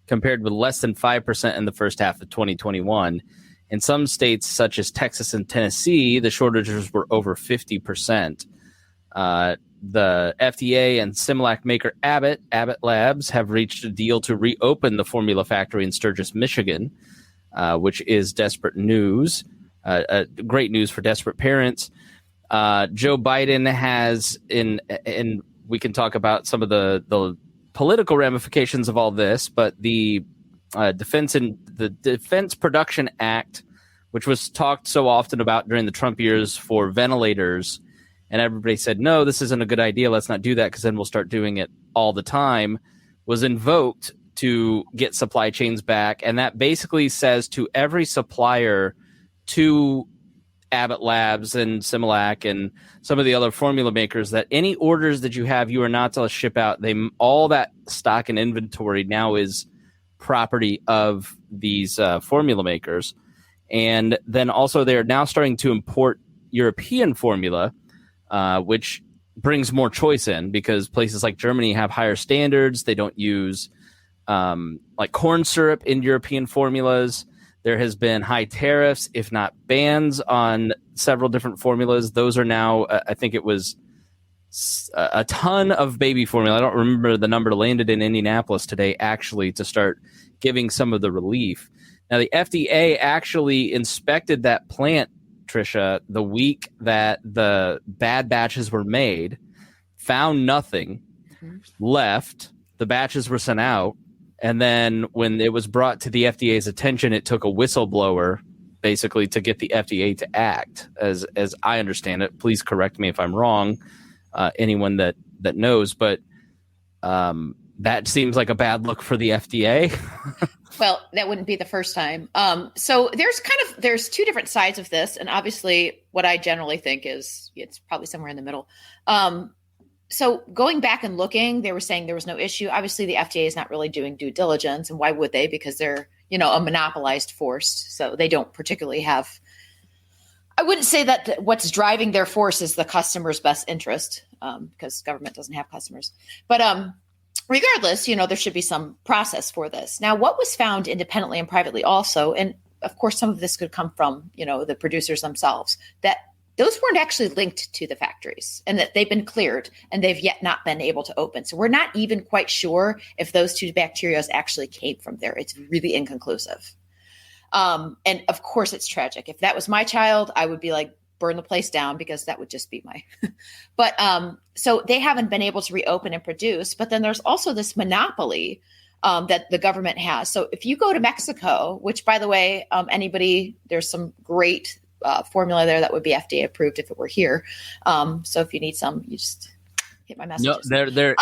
[SPEAKER 1] compared with less than 5% in the first half of 2021. In some states, such as Texas and Tennessee, the shortages were over 50%. The FDA and Similac maker Abbott Labs have reached a deal to reopen the formula factory in Sturgis, Michigan, which is desperate news. Great news for desperate parents. Joe Biden has, and we can talk about some of the political ramifications of all this, but the Defense Production Act, which was talked so often about during the Trump years for ventilators, and everybody said, no, this isn't a good idea. Let's not do that because then we'll start doing it all the time, was invoked to get supply chains back. And that basically says to every supplier, to Abbott Labs and Similac and some of the other formula makers, that any orders that you have, you are not to ship out. All that stock and inventory now is property of these formula makers. And then also they're now starting to import European formula, which brings more choice in because places like Germany have higher standards. They don't use like corn syrup in European formulas. There has been high tariffs, if not bans, on several different formulas. Those are now, I think it was a ton of baby formula. I don't remember the number, landed in Indianapolis today, actually, to start giving some of the relief. Now, the FDA actually inspected that plant, Tricia, the week that the bad batches were made, found nothing, left. The batches were sent out. And then when it was brought to the FDA's attention, it took a whistleblower basically to get the FDA to act, as I understand it. Please correct me if I'm wrong, anyone that knows. But that seems like a bad look for the FDA.
[SPEAKER 9] Well, that wouldn't be the first time. So there's 2 different sides of this. And obviously what I generally think is it's probably somewhere in the middle. So going back and looking, they were saying there was no issue. Obviously, the FDA is not really doing due diligence, and why would they? Because they're, a monopolized force, so they don't particularly have. I wouldn't say that what's driving their force is the customer's best interest, because government doesn't have customers. But regardless, there should be some process for this. Now, what was found independently and privately also, and of course, some of this could come from, the producers themselves, that those weren't actually linked to the factories and that they've been cleared and they've yet not been able to open. So we're not even quite sure if those two bacteria actually came from there. It's really inconclusive. And of course, it's tragic. If that was my child, I would be like, burn the place down, because that would just be my. But so they haven't been able to reopen and produce. But then there's also this monopoly that the government has. So if you go to Mexico, which, by the way, there's some great formula there that would be FDA approved if it were here. So if you need some, you just hit my messages.
[SPEAKER 1] No, they're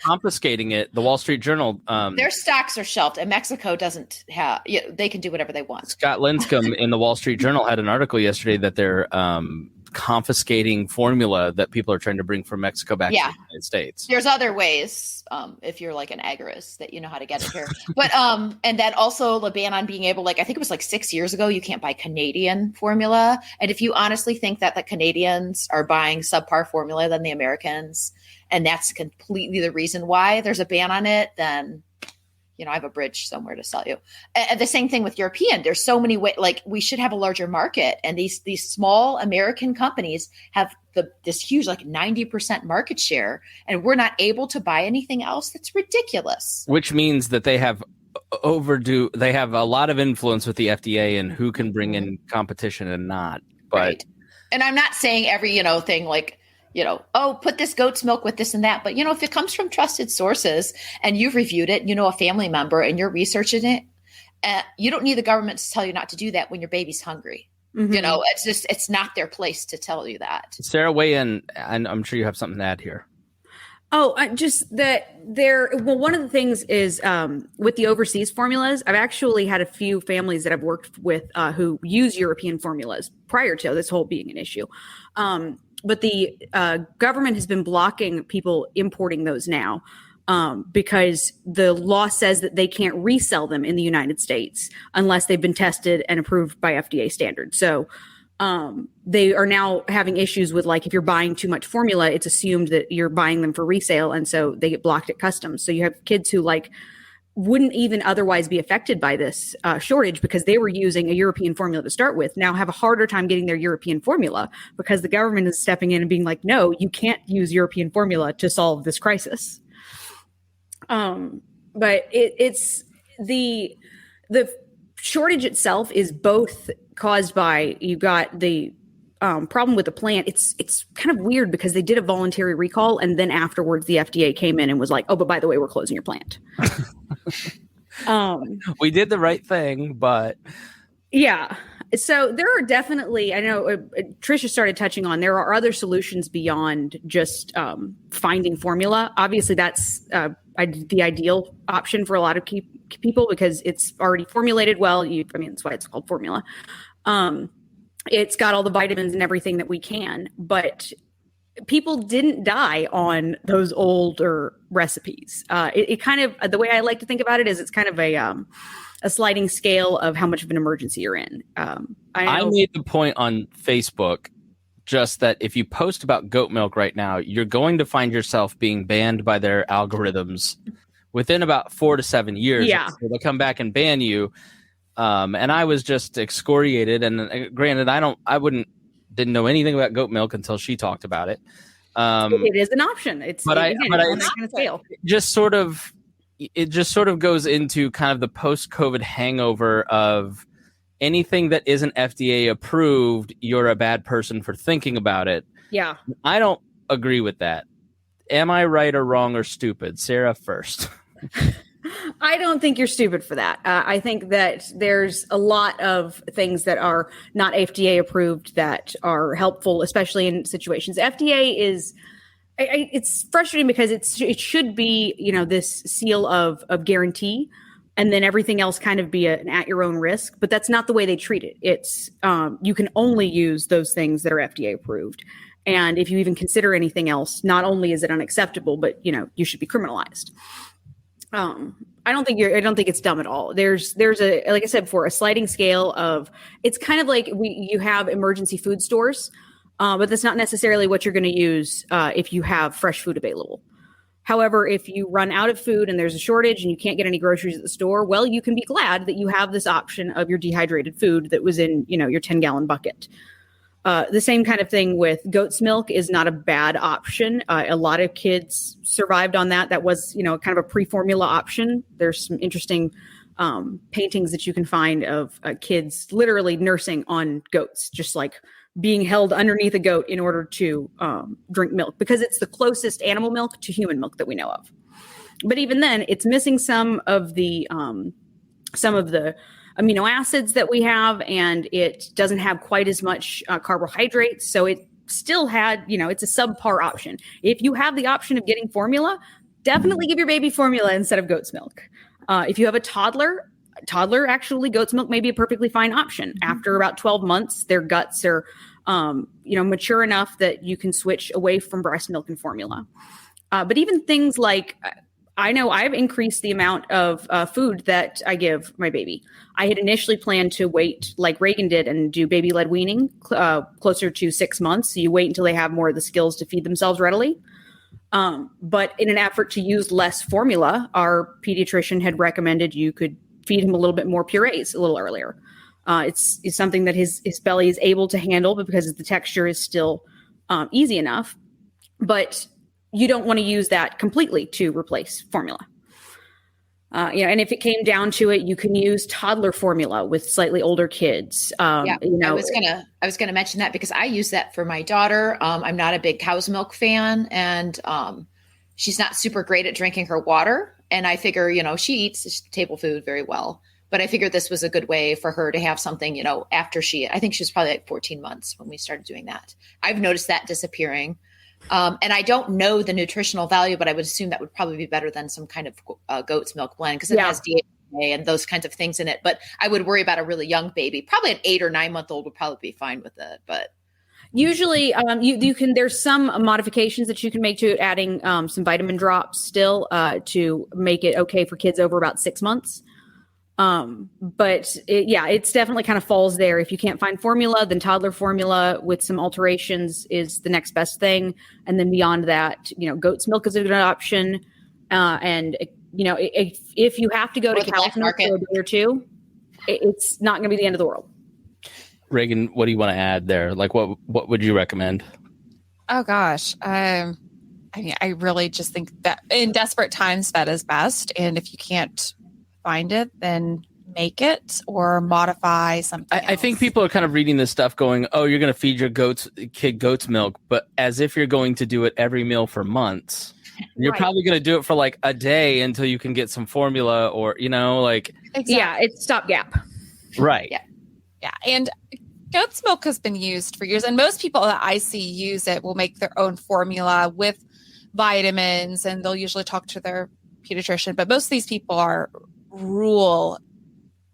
[SPEAKER 1] confiscating it. The Wall Street Journal.
[SPEAKER 9] Their stocks are shelved, and Mexico doesn't have. They can do whatever they want.
[SPEAKER 1] Scott Linscomb in the Wall Street Journal had an article yesterday that they're confiscating formula that people are trying to bring from Mexico back to the United States.
[SPEAKER 9] There's other ways, if you're like an agorist, that you know how to get it here. But and then also the ban on being able, I think it was 6 years ago, you can't buy Canadian formula. And if you honestly think that the Canadians are buying subpar formula than the Americans, and that's completely the reason why there's a ban on it, then I have a bridge somewhere to sell you. And the same thing with European. There's so many ways, we should have a larger market. And these small American companies have this huge, 90% market share. And we're not able to buy anything else. That's ridiculous.
[SPEAKER 1] Which means that they have they have a lot of influence with the FDA and who can bring in competition and not. But
[SPEAKER 9] right. And I'm not saying every, thing put this goat's milk with this and that. But, if it comes from trusted sources and you've reviewed it, a family member, and you're researching it, you don't need the government to tell you not to do that when your baby's hungry. Mm-hmm. It's not their place to tell you that.
[SPEAKER 1] Sarah, weigh in, and I'm sure you have something to add here.
[SPEAKER 10] Oh, just that one of the things is with the overseas formulas, I've actually had a few families that I've worked with who use European formulas prior to this whole being an issue. But the government has been blocking people importing those now because the law says that they can't resell them in the United States unless they've been tested and approved by FDA standards. So they are now having issues with if you're buying too much formula, it's assumed that you're buying them for resale. And so they get blocked at customs. So you have kids who wouldn't even otherwise be affected by this shortage because they were using a European formula to start with, now have a harder time getting their European formula because the government is stepping in and being like, no, you can't use European formula to solve this crisis. But it's the shortage itself is both caused by, you got the problem with the plant. It's kind of weird because they did a voluntary recall and then afterwards the FDA came in and was like, oh, but by the way, we're closing your plant.
[SPEAKER 1] We did the right thing, but
[SPEAKER 10] yeah. So there are definitely, I know Tricia started touching on, there are other solutions beyond just finding formula. Obviously that's the ideal option for a lot of people because it's already formulated well. That's why it's called formula. It's got all the vitamins and everything that we can, but people didn't die on those older recipes. It kind of, the way I like to think about it is it's kind of a sliding scale of how much of an emergency you're in.
[SPEAKER 1] I made the point on Facebook just that if you post about goat milk right now, you're going to find yourself being banned by their algorithms within about 4 to 7 years.
[SPEAKER 10] Yeah.
[SPEAKER 1] So they'll come back and ban you. And I was just excoriated. And granted, didn't know anything about goat milk until she talked about it.
[SPEAKER 10] It is an option. It just sort of goes into kind of the post-COVID hangover of anything that isn't FDA approved, you're a bad person for thinking about it. Yeah.
[SPEAKER 1] I don't agree with that. Am I right or wrong or stupid? Sarah first.
[SPEAKER 10] I don't think you're stupid for that. I think that there's a lot of things that are not FDA approved that are helpful, especially in situations. FDA is, it's frustrating because it should be, this seal of guarantee, and then everything else kind of be an at your own risk. But that's not the way they treat it. It's you can only use those things that are FDA approved. And if you even consider anything else, not only is it unacceptable, but you should be criminalized. I don't think it's dumb at all. There's a, like I said before, a sliding scale of, it's kind of like you have emergency food stores, but that's not necessarily what you're going to use if you have fresh food available. However, if you run out of food and there's a shortage and you can't get any groceries at the store, well, you can be glad that you have this option of your dehydrated food that was in, your 10-gallon bucket. The same kind of thing with goat's milk is not a bad option. A lot of kids survived on that. That was, kind of a pre-formula option. There's some interesting paintings that you can find of kids literally nursing on goats, just like being held underneath a goat in order to drink milk, because it's the closest animal milk to human milk that we know of. But even then, it's missing some of the amino acids that we have, and it doesn't have quite as much carbohydrates. So it still had, it's a subpar option. If you have the option of getting formula, definitely give your baby formula instead of goat's milk. If you have a toddler, actually, goat's milk may be a perfectly fine option. After about 12 months, their guts are, mature enough that you can switch away from breast milk and formula. But even things like, I know I've increased the amount of food that I give my baby. I had initially planned to wait like Reagan did and do baby-led weaning closer to 6 months. So you wait until they have more of the skills to feed themselves readily. But in an effort to use less formula, our pediatrician had recommended you could feed him a little bit more purees a little earlier. It's something that his belly is able to handle, but because the texture is still easy enough. But you don't want to use that completely to replace formula. And if it came down to it, you can use toddler formula with slightly older kids.
[SPEAKER 9] I was gonna mention that because I use that for my daughter. I'm not a big cow's milk fan, and she's not super great at drinking her water. And I figure, she eats table food very well, but I figured this was a good way for her to have something, after I think she was probably like 14 months when we started doing that. I've noticed that disappearing. And I don't know the nutritional value, but I would assume that would probably be better than some kind of goat's milk blend because it has DHA and those kinds of things in it. But I would worry about a really young baby. Probably an 8 or 9 month old would probably be fine with it. But
[SPEAKER 10] usually you can, there's some modifications that you can make to it, adding some vitamin drops still to make it okay for kids over about 6 months. But it's definitely kind of falls there. If you can't find formula, then toddler formula with some alterations is the next best thing. And then beyond that, goat's milk is a good option. And if you have to go to cow's milk for a day or two, it's not going to be the end of the world.
[SPEAKER 1] Reagan, what do you want to add there? Like, what would you recommend?
[SPEAKER 8] Oh gosh. I really just think that in desperate times, that is best. And if you can't find it, then make it or modify something.
[SPEAKER 1] I think people are kind of reading this stuff going, oh, you're going to feed your kid goat's milk, but as if you're going to do it every meal for months. You're probably going to do it for like a day until you can get some formula or,
[SPEAKER 8] Exactly.
[SPEAKER 10] Yeah, it's stopgap.
[SPEAKER 1] Right.
[SPEAKER 8] Yeah. And goat's milk has been used for years. And most people that I see use it will make their own formula with vitamins, and they'll usually talk to their pediatrician. But most of these people are rural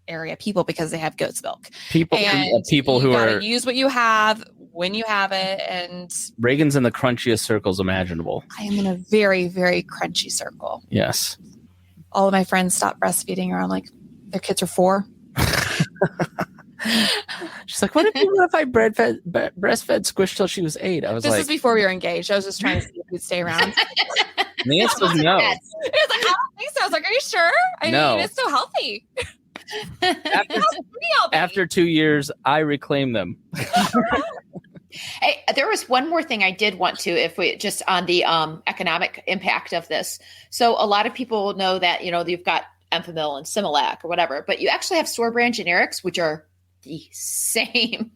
[SPEAKER 8] area people because they have goat's milk. People who are use what you have when you have it. And
[SPEAKER 1] Reagan's in the crunchiest circles imaginable.
[SPEAKER 8] I am in a very, very crunchy circle.
[SPEAKER 1] Yes.
[SPEAKER 8] All of my friends stopped breastfeeding around like their kids are 4.
[SPEAKER 1] She's like, what if I breastfed Squish till she was 8? I was
[SPEAKER 8] this was before we were engaged. I was just trying to see if you'd stay around.
[SPEAKER 1] The answer was no.
[SPEAKER 8] It was like, I don't think so. I was like, are you sure? I mean, it's so healthy.
[SPEAKER 1] After 2 years, I reclaim them.
[SPEAKER 9] Hey, there was one more thing I did want to, if we just on the economic impact of this. So a lot of people know that, you've got Enfamil and Similac or whatever, but you actually have store brand generics, which are the same.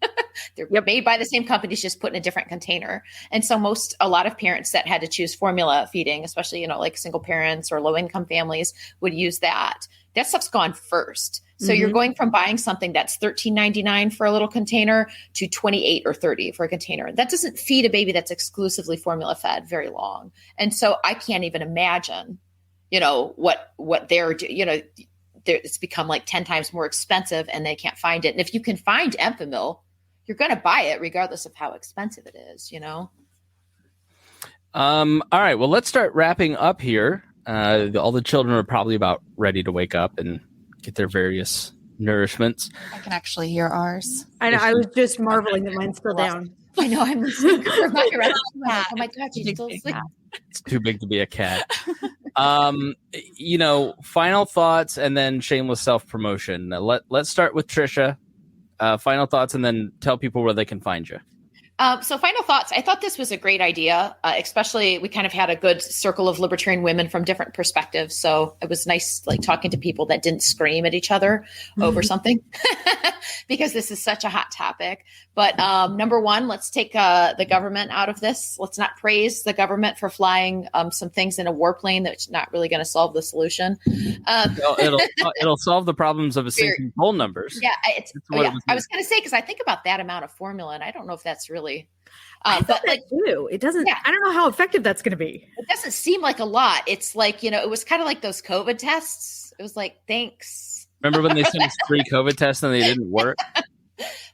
[SPEAKER 9] They're made by the same companies, just put in a different container. And so a lot of parents that had to choose formula feeding, especially, like single parents or low income families would use that. That stuff's gone first. So you're going from buying something that's $13.99 for a little container to $28 or $30 for a container. That doesn't feed a baby that's exclusively formula fed very long. And so I can't even imagine, what they're doing. It's become like 10 times more expensive and they can't find it. And if you can find Enfamil, you're going to buy it regardless of how expensive it is,
[SPEAKER 1] All right. Well, let's start wrapping up here. All the children are probably about ready to wake up and get their various nourishments.
[SPEAKER 8] I can actually hear ours.
[SPEAKER 10] I know. I was just marveling that mine's still down.
[SPEAKER 9] I know. I'm listening for my rest. Oh my God, she's still asleep.
[SPEAKER 1] It's too big to be a cat. Final thoughts and then shameless self-promotion. Let's start with Tricia. Final thoughts and then tell people where they can find you.
[SPEAKER 9] So final thoughts. I thought this was a great idea, especially we kind of had a good circle of libertarian women from different perspectives. So it was nice talking to people that didn't scream at each other over something because this is such a hot topic. But number one, let's take the government out of this. Let's not praise the government for flying some things in a warplane that's not really going to solve the solution.
[SPEAKER 1] It'll solve the problems of sinking poll numbers.
[SPEAKER 9] Yeah, I was going to say, because I think about that amount of formula, and I don't know if that's really.
[SPEAKER 10] But that too. It doesn't. Yeah. I don't know how effective that's going to be.
[SPEAKER 9] It doesn't seem like a lot. It's it was kind of like those COVID tests. It was like, thanks.
[SPEAKER 1] Remember when they sent us 3 COVID tests and they didn't work?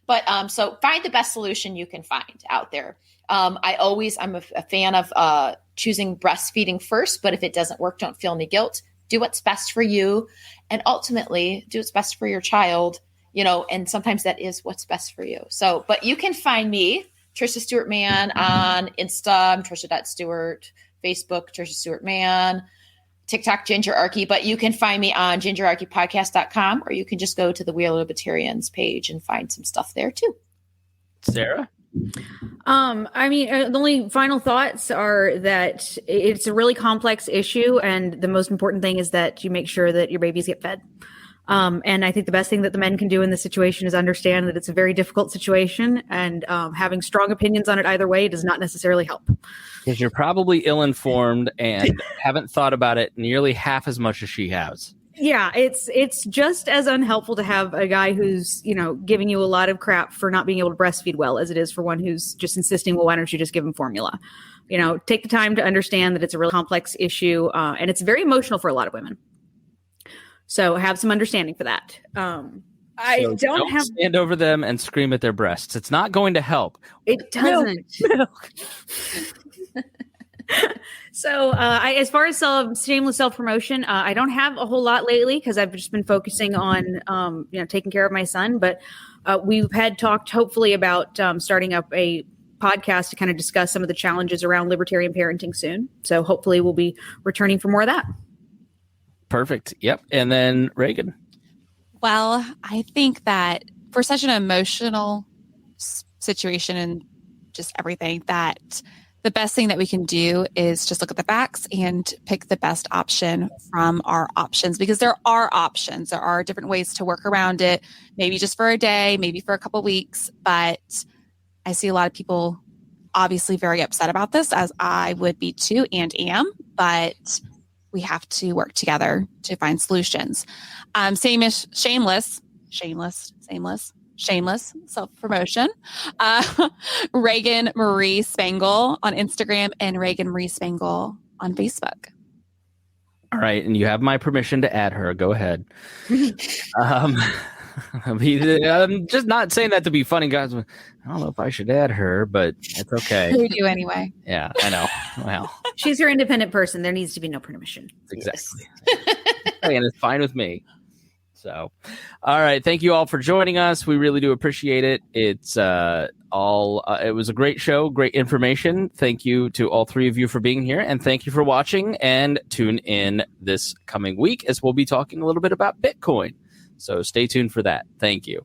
[SPEAKER 9] But so find the best solution you can find out there. I'm a fan of choosing breastfeeding first, but if it doesn't work, don't feel any guilt. Do what's best for you, and ultimately do what's best for your child. And sometimes that is what's best for you. So, but you can find me, Tricia Stuart-Mann, on Insta. I'm Tricia.Stewart, Facebook, Tricia Stuart-Mann, TikTok, Gingerarchy. But you can find me on gingerarchypodcast.com, or you can just go to the We Are Libertarians page and find some stuff there too.
[SPEAKER 1] Sarah?
[SPEAKER 10] The only final thoughts are that it's a really complex issue, and the most important thing is that you make sure that your babies get fed. And I think the best thing that the men can do in this situation is understand that it's a very difficult situation, and having strong opinions on it either way does not necessarily help.
[SPEAKER 1] Because you're probably ill-informed and haven't thought about it nearly half as much as she has.
[SPEAKER 10] Yeah, it's just as unhelpful to have a guy who's, giving you a lot of crap for not being able to breastfeed well as it is for one who's just insisting, well, why don't you just give him formula? Take the time to understand that it's a really complex issue, and it's very emotional for a lot of women. So have some understanding for that. I don't
[SPEAKER 1] stand over them and scream at their breasts. It's not going to help.
[SPEAKER 10] It doesn't. So as far as shameless self-promotion, I don't have a whole lot lately because I've just been focusing on, taking care of my son. But we've had talked hopefully about starting up a podcast to kind of discuss some of the challenges around libertarian parenting soon. So hopefully we'll be returning for more of that.
[SPEAKER 1] Perfect. Yep. And then Reagan.
[SPEAKER 8] Well, I think that for such an emotional situation and just everything, that the best thing that we can do is just look at the facts and pick the best option from our options, because there are options. There are different ways to work around it, maybe just for a day, maybe for a couple of weeks. But I see a lot of people obviously very upset about this, as I would be too and am. But we have to work together to find solutions. Shameless self-promotion. Reagan Marie Spangle on Instagram and Reagan Marie Spangle on Facebook.
[SPEAKER 1] All right. And you have my permission to add her. Go ahead. I'm just not saying that to be funny, guys. I don't know if I should add her, but it's okay.
[SPEAKER 8] We do anyway.
[SPEAKER 1] Yeah, I know. Well,
[SPEAKER 10] she's your independent person. There needs to be no permission.
[SPEAKER 1] Exactly. Yes. And it's fine with me. So, all right. Thank you all for joining us. We really do appreciate it. It's it was a great show, great information. Thank you to all 3 of you for being here, and thank you for watching. And tune in this coming week as we'll be talking a little bit about Bitcoin. So stay tuned for that. Thank you.